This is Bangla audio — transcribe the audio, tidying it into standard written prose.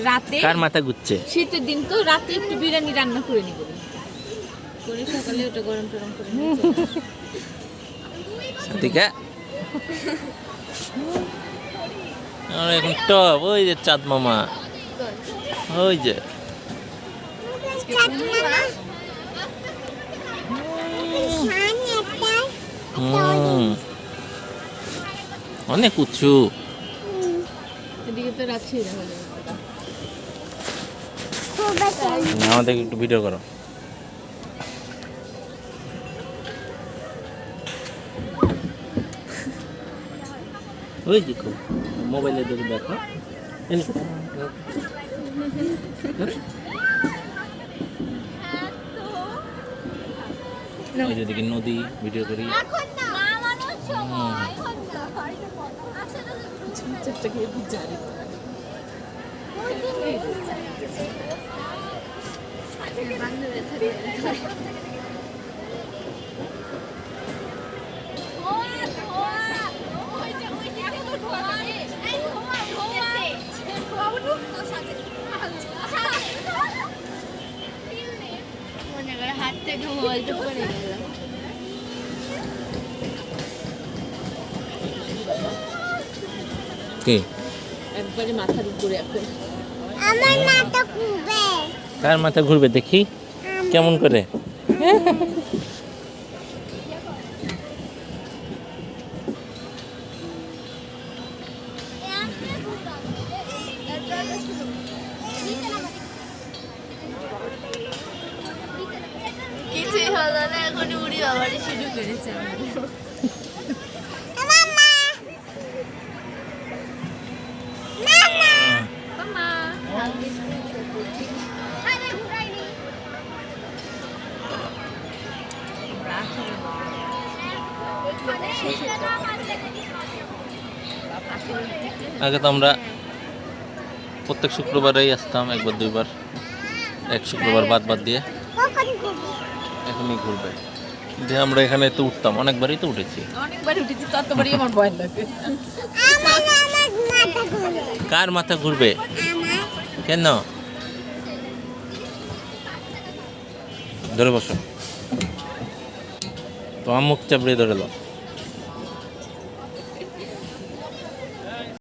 রাতে কার মাথা ঘুরছে? শীতের দিন তো রাতে একটু বিরিয়ানি রান্না করে নিব, করে সকালে ওটা গরম টরম করে নিব। সাথিকা আর এখন টপ ওই যে চাঁদ মামা, ওই যে অনেক উঁচু। এদিকে তো রাখছি তাহলে আমাদের একটু ভিডিও করো। ওই দেখো মোবাইলে দেখে দেখো, ওই যে দেখি নদী ভিডিও করি। হাত থেকে মোবাইলটা পড়ে গেল। কি একবারে মাথার উপরে এখন আমার মাথা ঘুরবে। কার মাথা ঘুরবে দেখি কেমন করে? কিছুই হলো না, এখন উড়ি বাবারই শুরু করেছে। আগে তো আমরা প্রত্যেক শুক্রবারেই আসতাম, একবার দুইবার, এক শুক্রবার বাদ বাদ দিয়ে। এখনই ঘুরবে যে আমরা এখানে তো উঠতাম, অনেকবারই তো উঠেছি। অনেকবার উঠেছি, ততবারই আমার ভয় লাগে। কার মাথা ঘুরবে? কেন? ধরে বসো তো, মুখ চাপড়ে ধরে দাও।